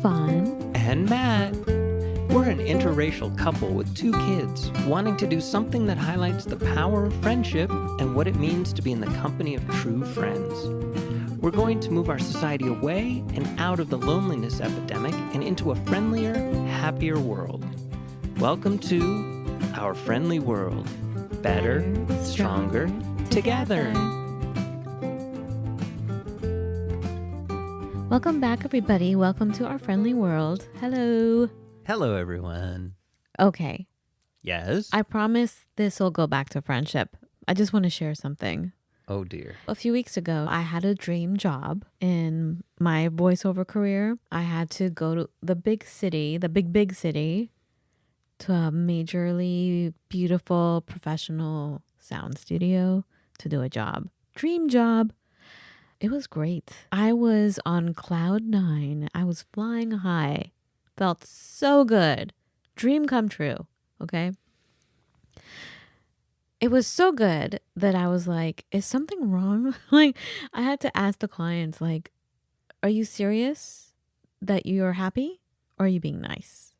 Fawn and Matt. We're an interracial couple with 2 kids wanting to do something that highlights the power of friendship and what it means to be in the company of true friends. We're going to move our society away and out of the loneliness epidemic and into a friendlier, happier world. Welcome to our friendly world. Better, stronger, together. Welcome back, everybody. Welcome to our friendly world. Hello. Hello, everyone. Okay. Yes? I promise this will go back to friendship. I just want to share something. Oh, dear. A few weeks ago, I had a dream job in my voiceover career. I had to go to the big city, the big city, to a majorly beautiful professional sound studio to do a job. Dream job. It was great. I was on cloud 9. I was flying high. Felt so good. Dream come true. Okay. It was so good that I was like, is something wrong? Like, I had to ask the clients, like, are you serious that you're happy or are you being nice?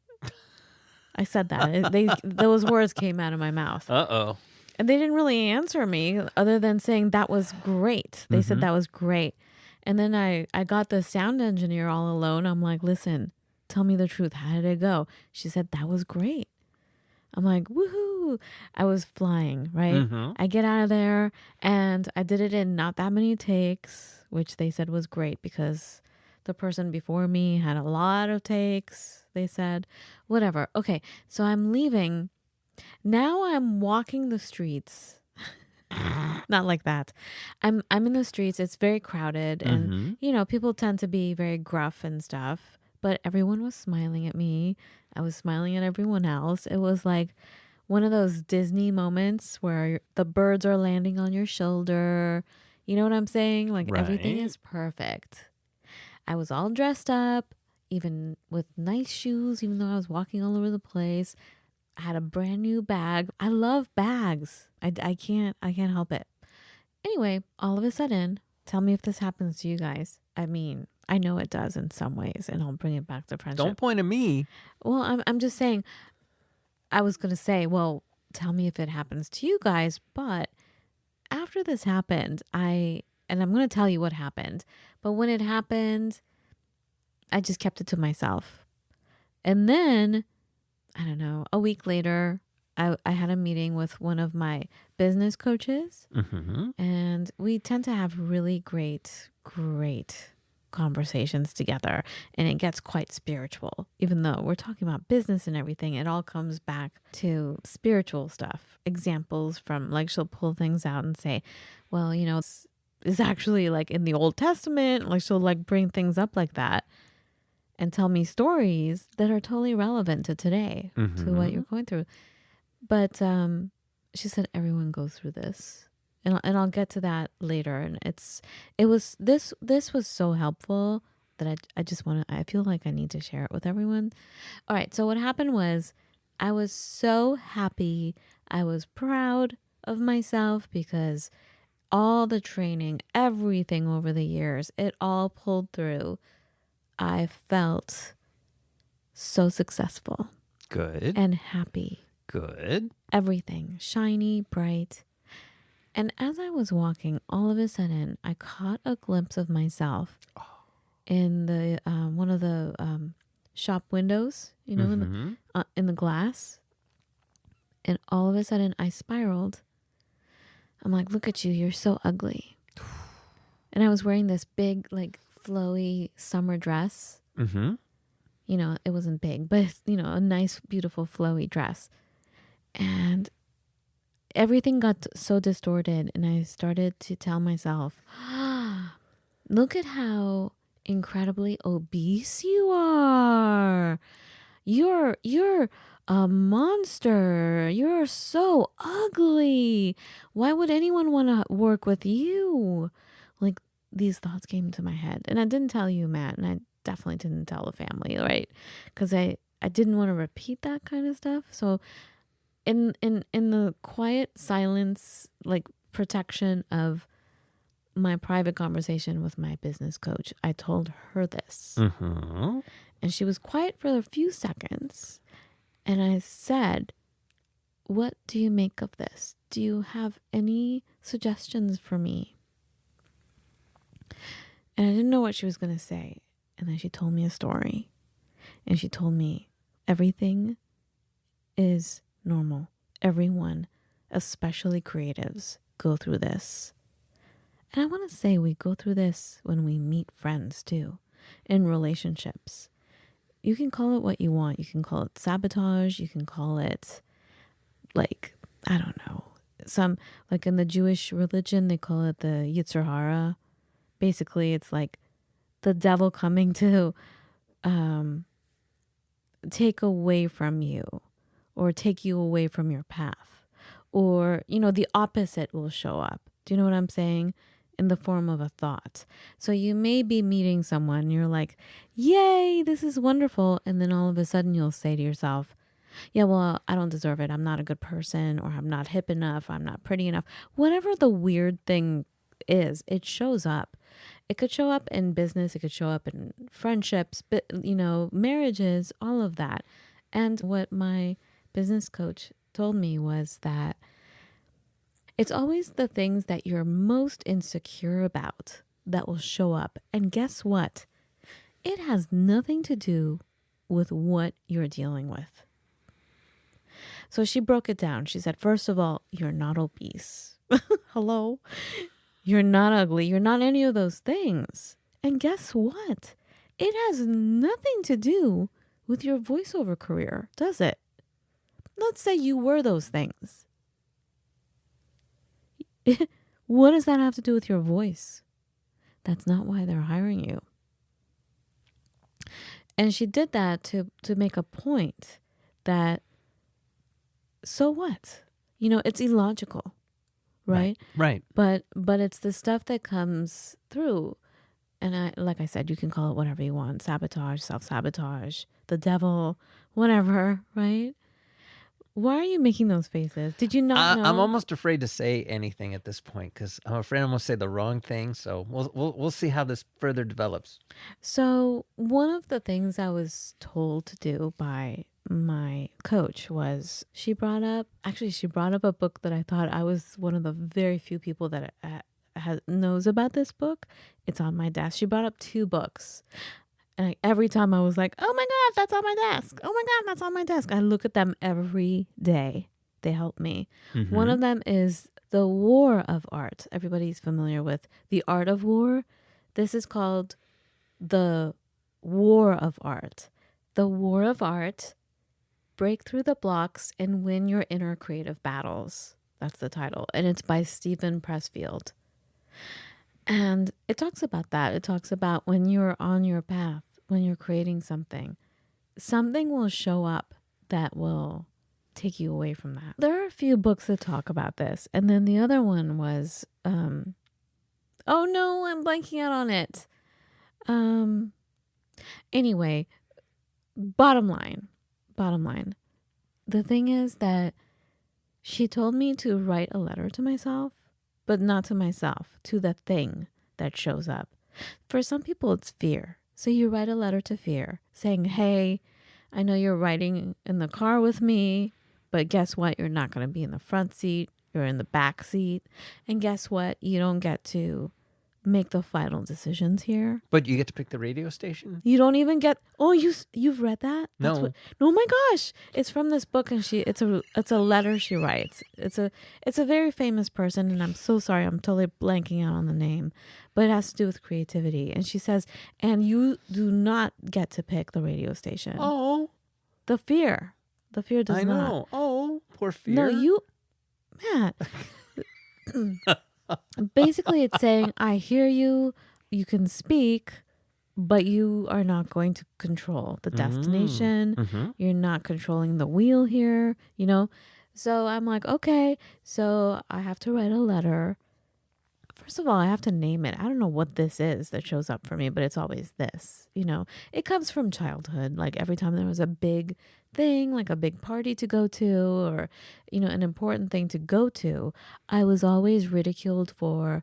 I said that. Those words came out of my mouth. Uh-oh. And they didn't really answer me other than saying that was great. They said that was great. And then I got the sound engineer all alone. I'm like, listen, tell me the truth. How did it go? She said, that was great. I'm like, woohoo. I was flying, right? I get out of there and I did it in not that many takes, which they said was great because the person before me had a lot of takes, they said. Whatever. Okay, so I'm leaving. Now I'm walking the streets. Not like that. I'm in the streets. It's very crowded and, you know, people tend to be very gruff and stuff. But everyone was smiling at me. I was smiling at everyone else. It was like one of those Disney moments where the birds are landing on your shoulder. You know what I'm saying? Like everything is perfect. I was all dressed up, even with nice shoes, even though I was walking all over the place. I had a brand new bag. I love bags. I can't help it. Anyway, all of a sudden, tell me if this happens to you guys. I mean, I know it does in some ways, and I'll bring it back to friendship. Don't point at me. Well, I'm just saying, I was going to say, well, tell me if it happens to you guys. But after this happened, and I'm going to tell you what happened. But when it happened, I just kept it to myself. And then, I don't know, a week later, I had a meeting with one of my business coaches. And we tend to have really great conversations together, and it gets quite spiritual. Even though we're talking about business and everything, it all comes back to spiritual stuff. Examples from, like, she'll pull things out and say, well, you know, it's actually like in the Old Testament. Like, she'll like bring things up like that and tell me stories that are totally relevant to today, to what you're going through. But she said everyone goes through this. And I'll get to that later. And this was so helpful that I feel like I need to share it with everyone. All right. So what happened was I was so happy. I was proud of myself because all the training, everything over the years, it all pulled through. I felt so successful. Good. And happy. Good. Everything. Shiny, bright. And as I was walking, all of a sudden, I caught a glimpse of myself in the one of the shop windows, you know, in the glass. And all of a sudden, I spiraled. I'm like, look at you, you're so ugly. And I was wearing this big, like, flowy summer dress. You know, it wasn't big, but, you know, a nice, beautiful, flowy dress. And everything got so distorted, and I started to tell myself, look at how incredibly obese you are. You're a monster. You're so ugly. Why would anyone want to work with you? Like, these thoughts came to my head. And I didn't tell you, Matt, and I definitely didn't tell the family, right? Because I didn't want to repeat that kind of stuff. So in the quiet silence, like protection of my private conversation with my business coach, I told her this. And she was quiet for a few seconds. And I said, what do you make of this? Do you have any suggestions for me? And I didn't know what she was going to say. And then she told me a story. And she told me everything is normal. Everyone, especially creatives, go through this. And I want to say we go through this when we meet friends too, in relationships. You can call it what you want. You can call it sabotage. You can call it like, I don't know. Some, like in the Jewish religion, they call it the Yetzer Hara. Basically, it's like the devil coming to take away from you or take you away from your path. Or, you know, the opposite will show up. Do you know what I'm saying? In the form of a thought. So you may be meeting someone, you're like, yay, this is wonderful. And then all of a sudden you'll say to yourself, yeah, well, I don't deserve it. I'm not a good person, or I'm not hip enough. I'm not pretty enough. Whatever the weird thing is, it shows up. It could show up in business. It could show up in friendships, but, you know, marriages, all of that. And what my business coach told me was that it's always the things that you're most insecure about that will show up. And guess what? It has nothing to do with what you're dealing with. So she broke it down. She said, first of all, you're not obese. Hello? You're not ugly. You're not any of those things. And guess what? It has nothing to do with your voiceover career, does it? Let's say you were those things. What does that have to do with your voice? That's not why they're hiring you. And she did that to make a point that, so what? You know, it's illogical, right? Right. But it's the stuff that comes through. And like I said, you can call it whatever you want. Sabotage, self-sabotage, the devil, whatever, right? Why are you making those faces? Did you not know? I'm almost afraid to say anything at this point because I'm afraid I'm going to say the wrong thing. So we'll see how this further develops. So one of the things I was told to do by my coach was she brought up a book that I thought I was one of the very few people that knows about this book. It's on my desk. She brought up 2 books. And every time I was like, oh my God, that's on my desk. Oh my God, that's on my desk. I look at them every day. They help me. Mm-hmm. One of them is The War of Art. Everybody's familiar with The Art of War. This is called The War of Art. The War of Art, Break Through the Blocks and Win Your Inner Creative Battles. That's the title. And it's by Stephen Pressfield. And it talks about that. It talks about when you're on your path, when you're creating something will show up that will take you away from that. There are a few books that talk about this. And then the other one was, oh no, I'm blanking out on it. Anyway, bottom line. The thing is that she told me to write a letter to myself, but not to myself, to the thing that shows up. For some people, it's fear. So you write a letter to fear saying, hey, I know you're riding in the car with me, but guess what? You're not going to be in the front seat. You're in the back seat. And guess what? You don't get to make the final decisions here. But you get to pick the radio station? You don't even get, you've read that? No. Oh my gosh. It's from this book and it's a letter she writes. It's a very famous person and I'm so sorry. I'm totally blanking out on the name, but it has to do with creativity. And she says, and you do not get to pick the radio station. Oh. The fear does not. I know. Oh, poor fear. No, Matt. Basically, it's saying, I hear you, you can speak, but you are not going to control the destination. Mm-hmm. You're not controlling the wheel here, you know? So I'm like, okay, so I have to write a letter. First of all, I have to name it. I don't know what this is that shows up for me, but it's always this, you know? It comes from childhood. Like every time there was a big thing, like a big party to go to or, you know, an important thing to go to, I was always ridiculed for,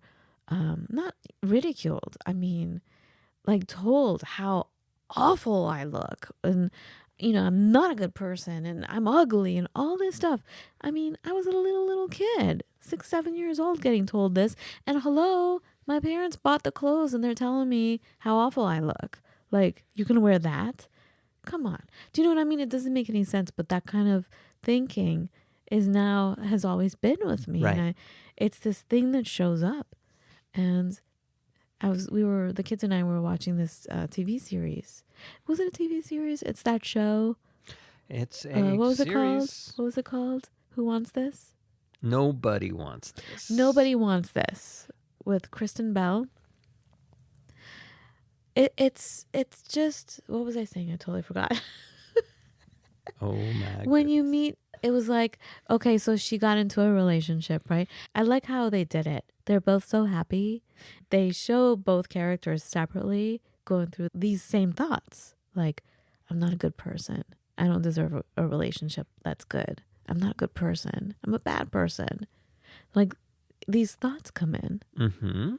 not ridiculed, I mean, like told how awful I look. And, I'm not a good person and I'm ugly and all this stuff. I mean, I was a little kid, 6, 7 years old getting told this. And hello, my parents bought the clothes and they're telling me how awful I look. Like, you can wear that? Come on. Do you know what I mean? It doesn't make any sense, but that kind of thinking has always been with me. Right. And it's this thing that shows up. And the kids and I were watching this TV series. Was it a TV series? It's that show. It's a What was series. it called? What was it called? Who Wants This? Nobody Wants This. Nobody Wants This with Kristen Bell. It's just, what was I saying? I totally forgot. Oh my When you meet, it was like, okay, so she got into a relationship, right? I like how they did it. They're both so happy. They show both characters separately going through these same thoughts. Like, I'm not a good person. I don't deserve a relationship that's good. I'm not a good person. I'm a bad person. Like, these thoughts come in. Mm-hmm.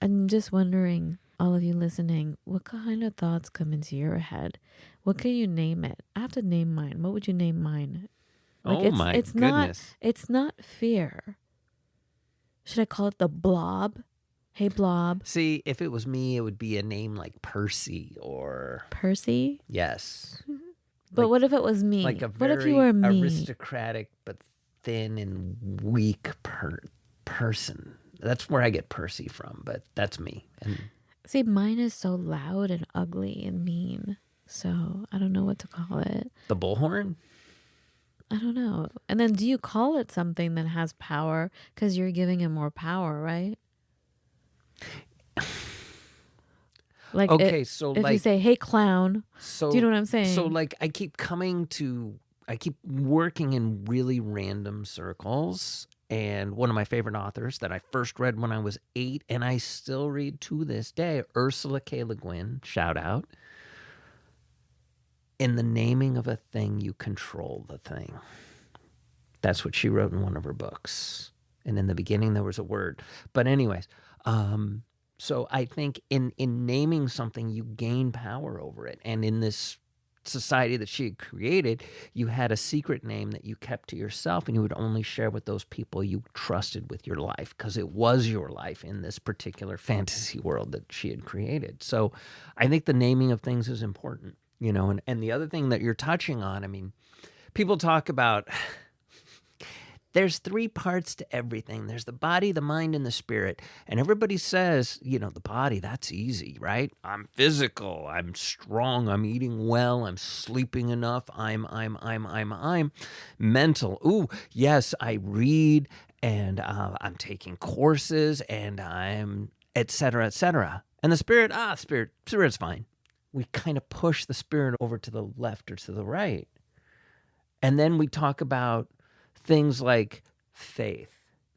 I'm just wondering, all of you listening, what kind of thoughts come into your head? What can you name it? I have to name mine. What would you name mine? Like, Goodness. It's not fear. Should I call it the blob? Hey, blob. See, if it was me, it would be a name like Percy or... Percy? Yes. But what if it was me? Like a what if very you were me? aristocratic but thin and weak person. That's where I get Percy from, but that's me. And See, mine is so loud and ugly and mean. So I don't know what to call it. the bullhorn? I don't know. And then do you call it something that has power because you're giving it more power, right? Like, Okay, so if like you say, hey, clown, so do you know what I'm saying? So like I keep working in really random circles. And one of my favorite authors that I first read when I was 8 and I still read to this day, Ursula K. Le Guin, shout out. In the naming of a thing, you control the thing. That's what she wrote in one of her books. And in the beginning, there was a word. But anyways, so I think in naming something, you gain power over it. And in this society that she had created, you had a secret name that you kept to yourself and you would only share with those people you trusted with your life because it was your life in this particular fantasy world that she had created. So I think the naming of things is important, and the other thing that you're touching on, I mean, people talk about there's 3 parts to everything. There's the body, the mind, and the spirit. And everybody says, the body, that's easy, right? I'm physical. I'm strong. I'm eating well. I'm sleeping enough. I'm mental. Ooh, yes, I read and I'm taking courses and I'm et cetera, et cetera. And the spirit, spirit's fine. We kind of push the spirit over to the left or to the right. And then we talk about things like faith.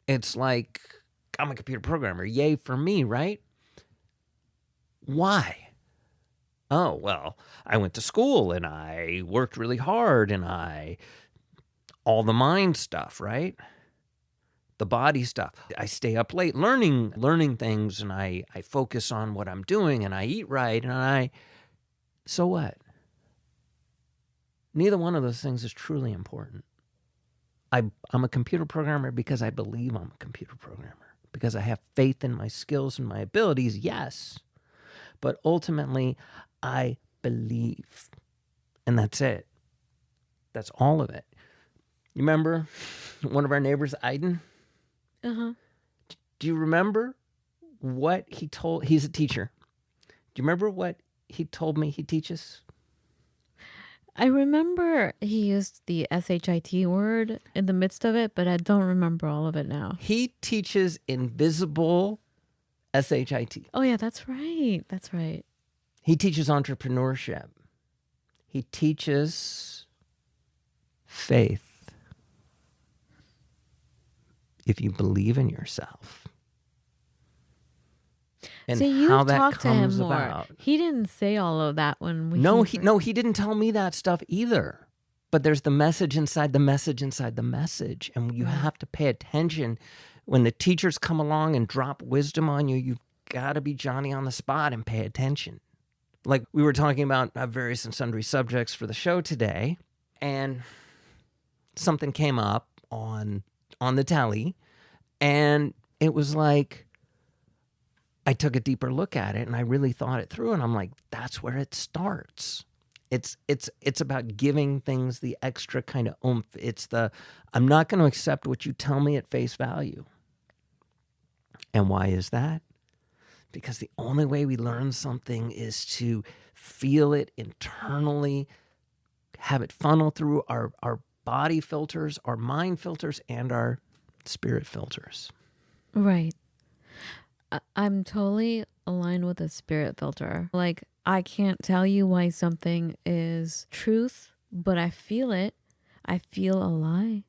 It's like, I'm a computer programmer. Yay for me, right? Why? Oh, well, I went to school and I worked really hard and all the mind stuff, right? The body stuff. I stay up late learning things and I focus on what I'm doing and I eat right and so what? Neither one of those things is truly important. I'm a computer programmer because I believe I'm a computer programmer, because I have faith in my skills and my abilities, yes. But ultimately, I believe. And that's it. That's all of it. You remember one of our neighbors, Aiden? Uh-huh. Do you remember what he's a teacher. Do you remember what he told me he teaches? I remember he used the SHIT word in the midst of it, but I don't remember all of it now. He teaches invisible SHIT. Oh, yeah, that's right. That's right. He teaches entrepreneurship. He teaches faith. If you believe in yourself. And so you how that talked to him comes more. about. He didn't say all of that when we. He didn't tell me that stuff either. But there's the message inside the message inside the message. And you have to pay attention. When the teachers come along and drop wisdom on you, you've got to be Johnny on the spot and pay attention. Like we were talking about various and sundry subjects for the show today, and something came up on the telly, and it was like I took a deeper look at it and I really thought it through, and I'm like, that's where it starts. It's about giving things the extra kind of oomph. It's I'm not going to accept what you tell me at face value. And why is that? Because the only way we learn something is to feel it internally, have it funnel through our body filters, our mind filters, and our spirit filters. Right. I'm totally aligned with the spirit filter. Like, I can't tell you why something is truth, but I feel it. I feel a lie.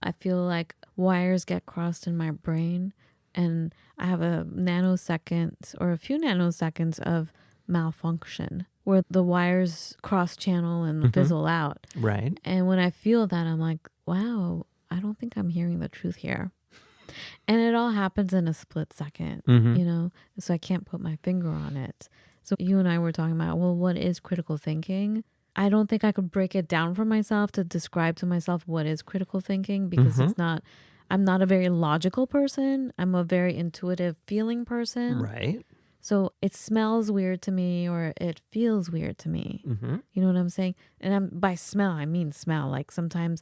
I feel like wires get crossed in my brain, and I have a nanosecond or a few nanoseconds of malfunction where the wires cross channel and fizzle out. Right. And when I feel that, I'm like, wow, I don't think I'm hearing the truth here. And it all happens in a split second, you know, so I can't put my finger on it. So you and I were talking about, well, what is critical thinking? I don't think I could break it down for myself to describe to myself what is critical thinking, because I'm not a very logical person. I'm a very intuitive feeling person. Right. So it smells weird to me, or it feels weird to me. You know what I'm saying? And by smell, I mean smell. Like sometimes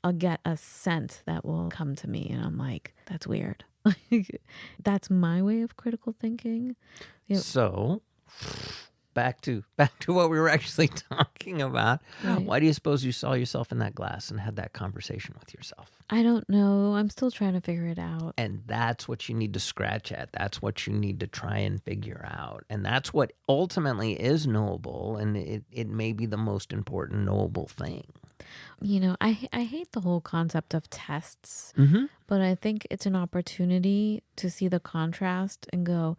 I'll get a scent that will come to me and I'm like, that's weird. That's my way of critical thinking. So back to what we were actually talking about. Right. Why do you suppose you saw yourself in that glass and had that conversation with yourself? I don't know. I'm still trying to figure it out. And that's what you need to scratch at. That's what you need to try and figure out. And that's what ultimately is knowable. And it may be the most important knowable thing. You know, I hate the whole concept of tests, but I think it's an opportunity to see the contrast and go,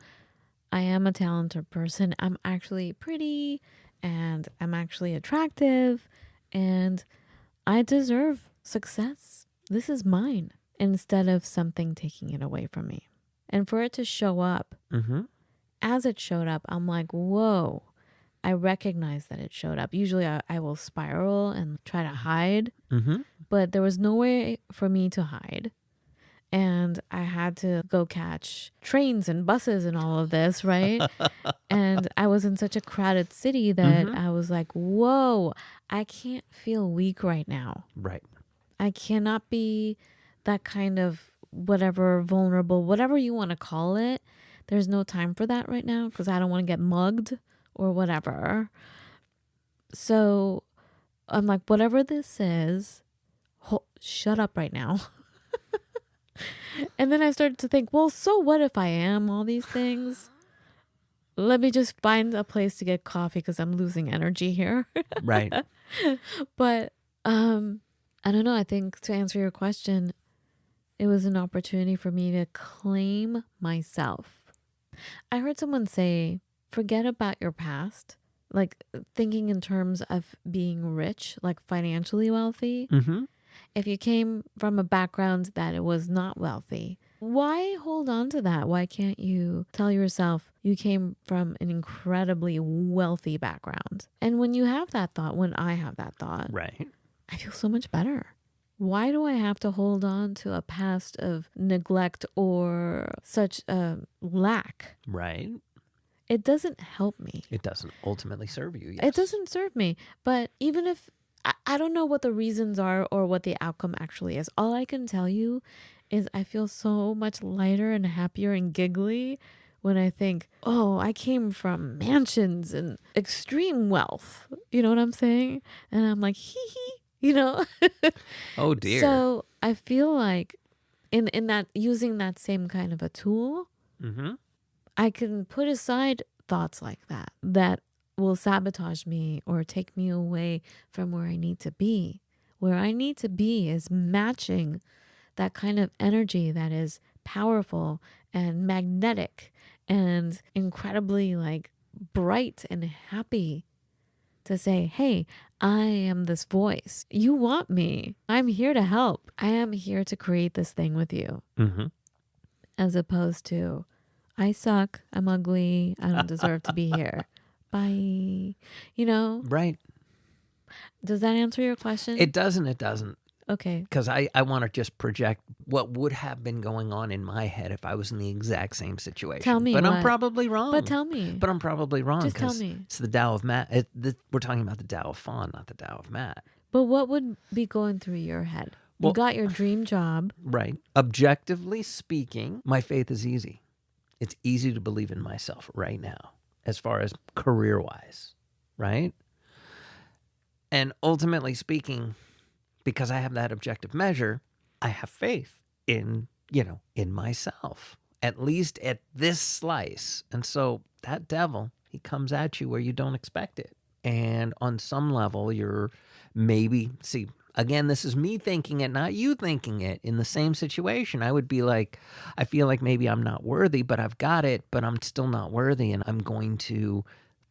I am a talented person. I'm actually pretty, and I'm actually attractive, and I deserve success. This is mine, instead of something taking it away from me. And for it to show up, as it showed up, I'm like, whoa. I recognize that it showed up. Usually I will spiral and try to hide, but there was no way for me to hide. And I had to go catch trains and buses and all of this, right? And I was in such a crowded city that I was like, whoa, I can't feel weak right now. Right. I cannot be that kind of whatever, vulnerable, whatever you want to call it. There's no time for that right now because I don't want to get mugged or whatever. So I'm like, whatever this is, shut up right now. And then I started to think, well, so what if I am all these things? Let me just find a place to get coffee because I'm losing energy here. Right. But I don't know. I think to answer your question, it was an opportunity for me to claim myself. I heard someone say, forget about your past, like thinking in terms of being rich, like financially wealthy. If you came from a background that it was not wealthy, why hold on to that? Why can't you tell yourself you came from an incredibly wealthy background? And when you have that thought, when I have that thought, Right. I feel so much better. Why do I have to hold on to a past of neglect or such a lack? Right. It doesn't help me. It doesn't ultimately serve you. Yes. It doesn't serve me. But even if I don't know what the reasons are or what the outcome actually is, all I can tell you is I feel so much lighter and happier and giggly when I think, oh, I came from mansions and extreme wealth. You know what I'm saying? And I'm like, hee hee, you know? Oh, dear. So I feel like in that, using that same kind of a tool, I can put aside thoughts like that will sabotage me or take me away from where I need to be. Where I need to be is matching that kind of energy that is powerful and magnetic and incredibly like bright and happy, to say, hey, I am this voice. You want me. I'm here to help. I am here to create this thing with you. As opposed to, I suck, I'm ugly, I don't deserve to be here. by, Right. does that answer your question? It doesn't. Okay. Because I want to just project what would have been going on in my head if I was in the exact same situation. Tell me But I'm what. probably wrong. But tell me. But I'm probably wrong. Just tell 'cause me. It's the Tao of Matt. We're talking about the Tao of Fawn, not the Tao of Matt. But what would be going through your head? Well, you got your dream job. Right. Objectively speaking, my faith is easy. It's easy to believe in myself right now, as far as career-wise, right? And ultimately speaking, because I have that objective measure, I have faith in myself, at least at this slice. And so that devil, he comes at you where you don't expect it. And on some level, you're maybe, see, again, this is me thinking it, not you thinking it. In the same situation, I would be like, I feel like maybe I'm not worthy, but I've got it, but I'm still not worthy. And I'm going to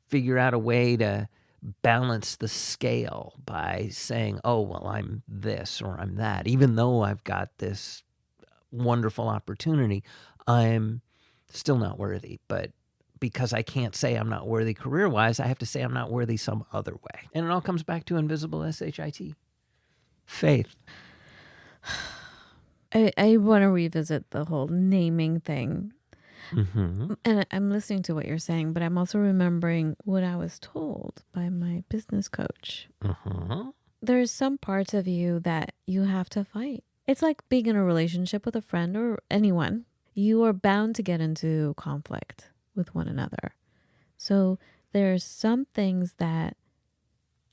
figure out a way to balance the scale by saying, oh, well, I'm this or I'm that. Even though I've got this wonderful opportunity, I'm still not worthy. But because I can't say I'm not worthy career-wise, I have to say I'm not worthy some other way. And it all comes back to invisible SHIT. Faith. I want to revisit the whole naming thing. Mm-hmm. And I'm listening to what you're saying, but I'm also remembering what I was told by my business coach. Mm-hmm. There's some parts of you that you have to fight. It's like being in a relationship with a friend or anyone. You are bound to get into conflict with one another. So there's some things that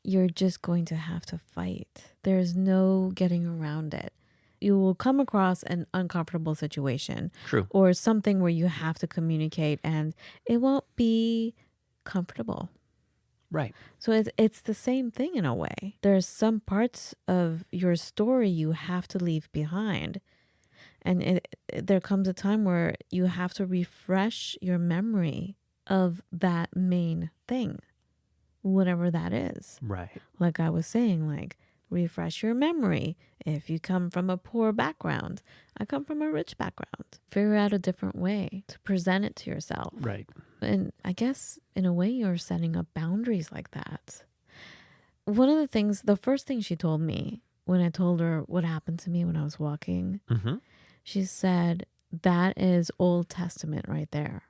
you're just going to have to fight. There's no getting around it. You will come across an uncomfortable situation. True. Or something where you have to communicate and it won't be comfortable. Right. So it's the same thing in a way. There's some parts of your story you have to leave behind. And there comes a time where you have to refresh your memory of that main thing, whatever that is. Right. Like I was saying, like, refresh your memory. If you come from a poor background, I come from a rich background. Figure out a different way to present it to yourself. Right. And I guess in a way you're setting up boundaries like that. One of the things, the first thing she told me when I told her what happened to me when I was walking, Mm-hmm. she said, that is Old Testament right there.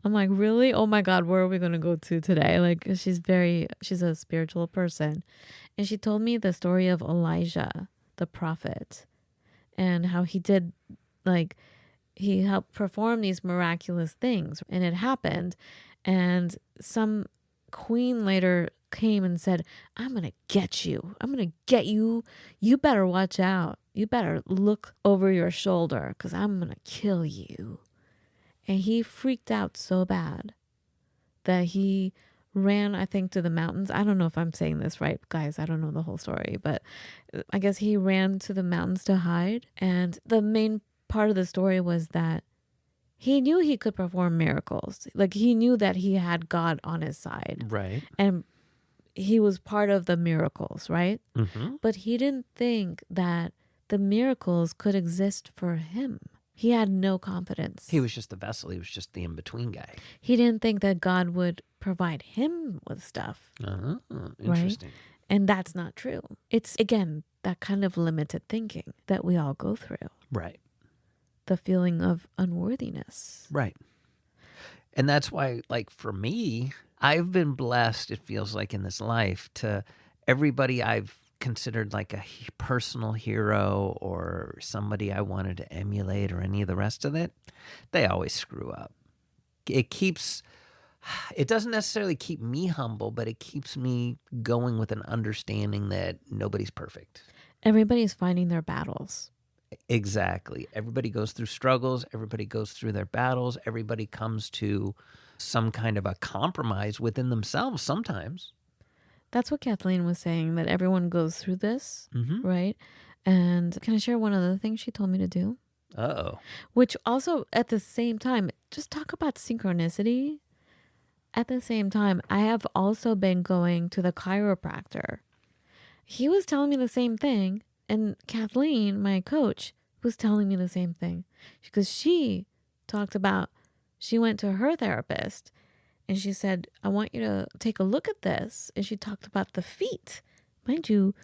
I'm like, really? Oh my God, where are we going to go to today? Like, she's a spiritual person. And she told me the story of Elijah, the prophet, and how he did, like, he helped perform these miraculous things. And it happened. And some queen later came and said, I'm going to get you. I'm going to get you. You better watch out. You better look over your shoulder because I'm going to kill you. And he freaked out so bad that he ran, I think, to the mountains. I don't know if I'm saying this right, guys. I don't know the whole story, but I guess he ran to the mountains to hide. And the main part of the story was that he knew he could perform miracles. Like, he knew that he had God on his side. Right. And he was part of the miracles, right? Mm-hmm. But he didn't think that the miracles could exist for him. He had no confidence. He was just the vessel. He was just the in-between guy. He didn't think that God would provide him with stuff. Interesting. Right? And that's not true. It's, again, that kind of limited thinking that we all go through. Right. The feeling of unworthiness. Right. And that's why, like, for me, I've been blessed, it feels like, in this life, to everybody I've considered like a personal hero or somebody I wanted to emulate or any of the rest of it, they always screw up. It doesn't necessarily keep me humble, but it keeps me going with an understanding that nobody's perfect. Everybody's finding their battles. Exactly. Everybody goes through struggles. Everybody goes through their battles. Everybody comes to some kind of a compromise within themselves sometimes. That's what Kathleen was saying, that everyone goes through this, Mm-hmm. right? And can I share one other thing she told me to do? Uh-oh. Which also, at the same time, just talk about synchronicity. At the same time, I have also been going to the chiropractor. He was telling me the same thing. And Kathleen, my coach, was telling me the same thing. Because she talked about, she went to her therapist And she said, I want you to take a look at this. And she talked about the feet. Mind you,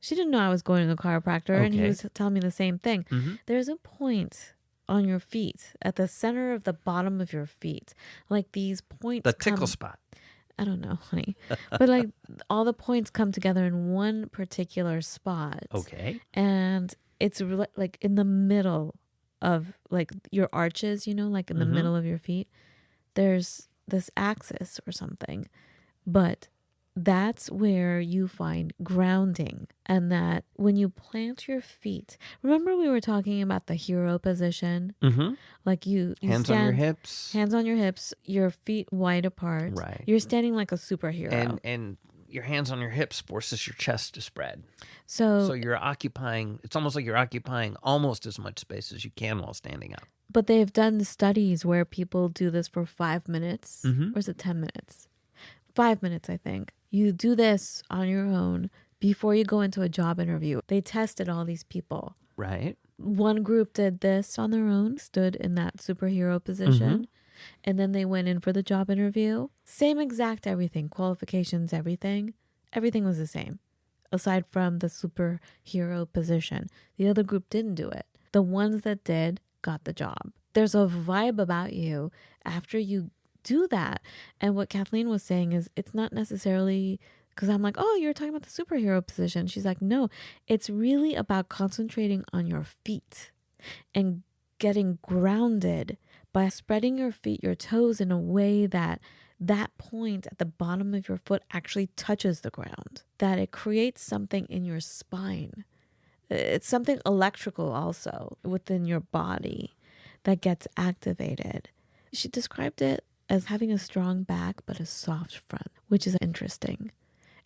she didn't know I was going to the chiropractor, and he was telling me the same thing. There's a point on your feet, at the center of the bottom of your feet. Like these points. The tickle spot. I don't know, honey. But like all the points come together in one particular spot. Okay. And it's like in the middle of like your arches, like in the middle of your feet. There's this axis or something. But that's where you find grounding. And that when you plant your feet, remember we were talking about the hero position? Like you hands stand, on your hips. Hands on your hips, your feet wide apart. Right. You're standing like a superhero. And your hands on your hips forces your chest to spread. So you're occupying, it's almost like you're occupying almost as much space as you can while standing up. But they've done studies where people do this for 5 minutes. Or is it 10 minutes? 5 minutes, I think. You do this on your own before you go into a job interview. They tested all these people. Right. One group did this on their own, stood in that superhero position, and then they went in for the job interview. Same exact everything, qualifications, everything. Everything was the same, aside from the superhero position. The other group didn't do it. The ones that did got the job. There's a vibe about you after you do that. And what Kathleen was saying is it's not necessarily, because I'm like, oh, you're talking about the superhero position. She's like, no, it's really about concentrating on your feet and getting grounded by spreading your feet, your toes in a way that that point at the bottom of your foot actually touches the ground, that it creates something in your spine. It's something electrical also within your body that gets activated. She described it as having a strong back but a soft front, which is interesting.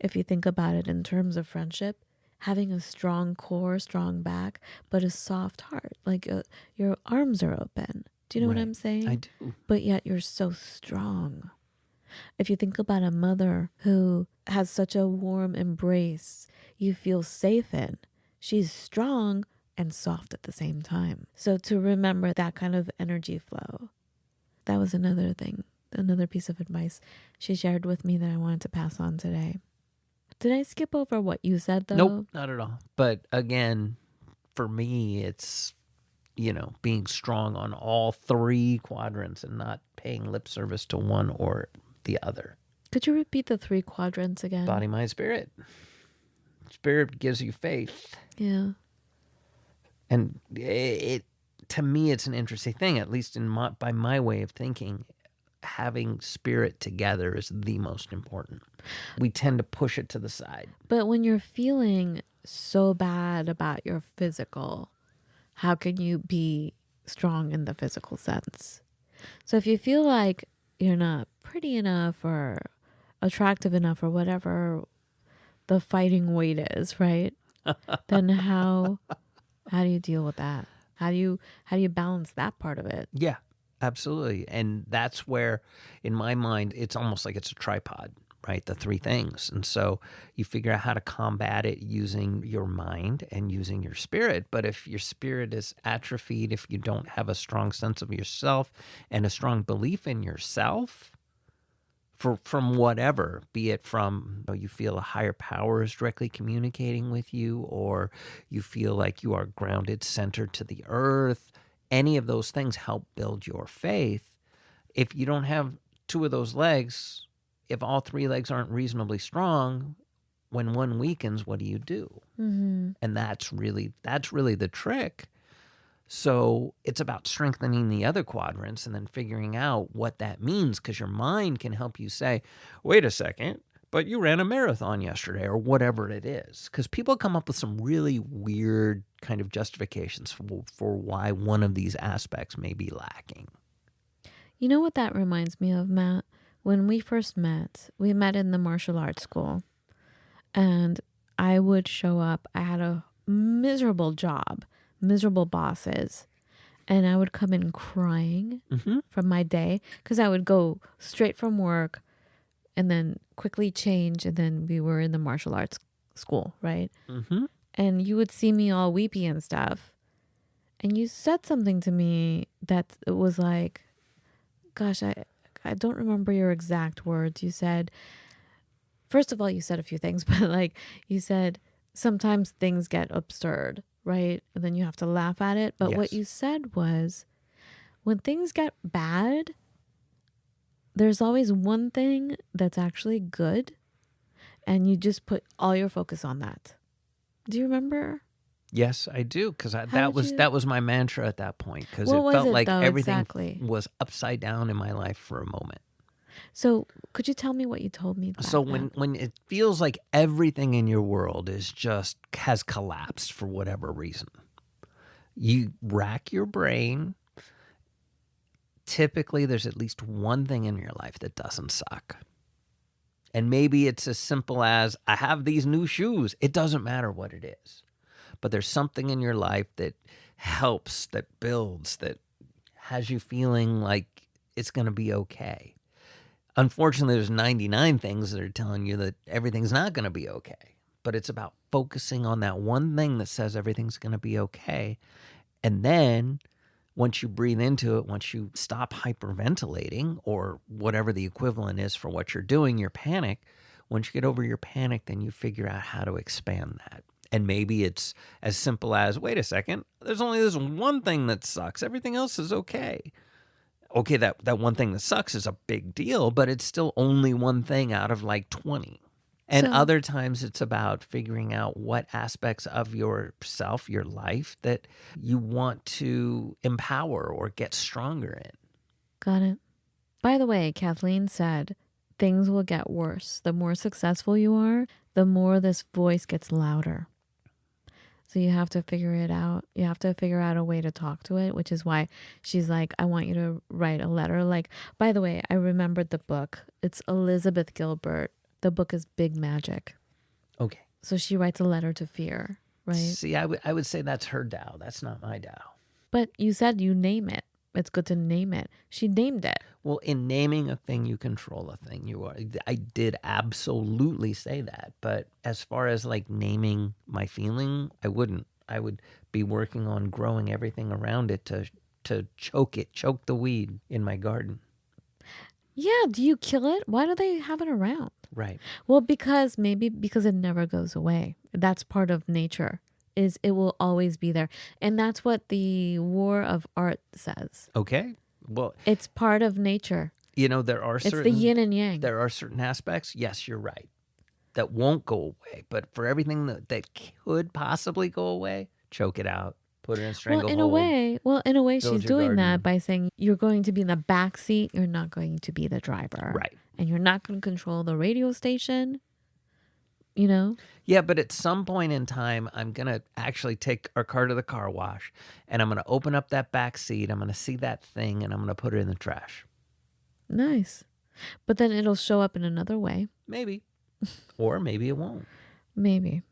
If you think about it in terms of friendship, having a strong core, strong back, but a soft heart, like your arms are open. Do you know what I'm saying? I do. But yet you're so strong. If you think about a mother who has such a warm embrace, you feel safe in. She's strong and soft at the same time. So to remember that kind of energy flow, that was another thing, another piece of advice she shared with me that I wanted to pass on today. Did I skip over what you said, though? Nope, not at all. But again, for me, it's, being strong on all three quadrants and not paying lip service to one or the other. Could you repeat the 3 quadrants again? Body, mind, spirit. Spirit gives you faith. Yeah. And it to me, it's an interesting thing, at least by my way of thinking. Having spirit together is the most important. We tend to push it to the side. But when you're feeling so bad about your physical, how can you be strong in the physical sense? So if you feel like you're not pretty enough or attractive enough or whatever the fighting weight is, right? Then how do you deal with that? How do you balance that part of it? Yeah, absolutely. And that's where, in my mind, it's almost like it's a tripod, right? The 3 things. And so you figure out how to combat it using your mind and using your spirit. But if your spirit is atrophied, if you don't have a strong sense of yourself and a strong belief in yourself, from whatever, be it from you feel a higher power is directly communicating with you, or you feel like you are grounded, centered to the earth, any of those things help build your faith. If you don't have 2 of those legs, if all 3 legs aren't reasonably strong, when one weakens, what do you do? And that's really the trick. So it's about strengthening the other quadrants and then figuring out what that means, because your mind can help you say, wait a second, but you ran a marathon yesterday, or whatever it is. Because people come up with some really weird kind of justifications for why one of these aspects may be lacking. You know what that reminds me of, Matt? When we first met, we met in the martial arts school. And I would show up. I had a miserable job, miserable bosses. And I would come in crying from my day, because I would go straight from work and then quickly change. And then we were in the martial arts school, right? And you would see me all weepy and stuff. And you said something to me that was like, gosh, I don't remember your exact words. You said, first of all, you said a few things, but like you said, sometimes things get absurd, right? And then you have to laugh at it. But what Yes. you said was, when things get bad, there's always one thing that's actually good, and you just put all your focus on that. Do you remember? Yes, I do, because How that did you? that was my mantra at that point, because What it was felt it like though everything exactly? was upside down in my life for a moment. So could you tell me what you told me back So then? when it feels like everything in your world is just has collapsed for whatever reason, you rack your brain. Typically, there's at least one thing in your life that doesn't suck. And maybe it's as simple as, I have these new shoes. It doesn't matter what it is. But there's something in your life that helps, that builds, that has you feeling like it's going to be okay. Unfortunately, there's 99 things that are telling you that everything's not going to be okay. But it's about focusing on that one thing that says everything's going to be okay. And then once you breathe into it, once you stop hyperventilating or whatever the equivalent is for what you're doing, your panic, once you get over your panic, then you figure out how to expand that. And maybe it's as simple as, wait a second, there's only this one thing that sucks. Everything else is okay. Okay, that one thing that sucks is a big deal, but it's still only one thing out of like 20. And So- other times it's about figuring out what aspects of yourself, your life, that you want to empower or get stronger in. Got it. By the way, Kathleen said things will get worse. The more successful you are, the more this voice gets louder. So you have to figure it out. You have to figure out a way to talk to it, which is why she's like, I want you to write a letter. Like, by the way, I remembered the book. It's Elizabeth Gilbert. The book is Big Magic. Okay. So she writes a letter to fear, right? See, I would say that's her Tao. That's not my Tao. But you said you name it. It's good to name it. She named it. Well, in naming a thing, you control a thing. You are. I did absolutely say that. But as far as like naming my feeling, I wouldn't. I would be working on growing everything around it to choke the weed in my garden. Yeah, do you kill it? Why do they have it around? Right. Well, because it never goes away. That's part of nature. Is it will always be there. And that's what the War of Art says. Okay. Well, It's part of nature. you know, there are It's certain the yin and yang. there are certain aspects, yes, you're right, that won't go away. But for everything that could possibly go away, choke it out, put it in a stranglehold. In a way, build she's your doing garden. that by saying you're going to be in the back seat. You're not going to be the driver. Right. And you're not going to control the radio station. You know? Yeah, but at some point in time, I'm going to actually take our car to the car wash, and I'm going to open up that back seat. I'm going to see that thing, and I'm going to put it in the trash. Nice. But then it'll show up in another way. Maybe. Or maybe it won't. Maybe.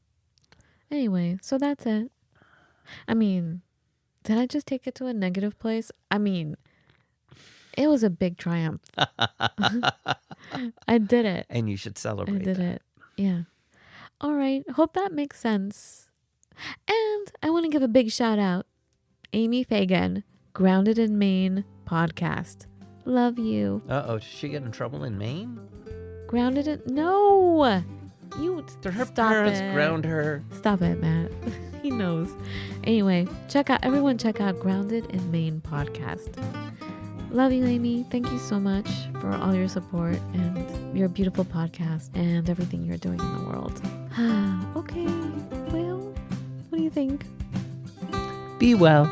Anyway, so that's it. I mean, did I just take it to a negative place? I mean, it was a big triumph. I did it. And you should celebrate I did that. it. Yeah. All right. Hope that makes sense. And I want to give a big shout out. Amy Fagan, Grounded in Maine podcast. Love you. Uh-oh, did she get in trouble in Maine? Grounded in... No! You Did her stop parents it. ground her? Stop it, Matt. He knows. Anyway, everyone check out Grounded in Maine podcast. Love you, Amy. Thank you so much for all your support and your beautiful podcast and everything you're doing in the world. Okay. Well, what do you think? Be well.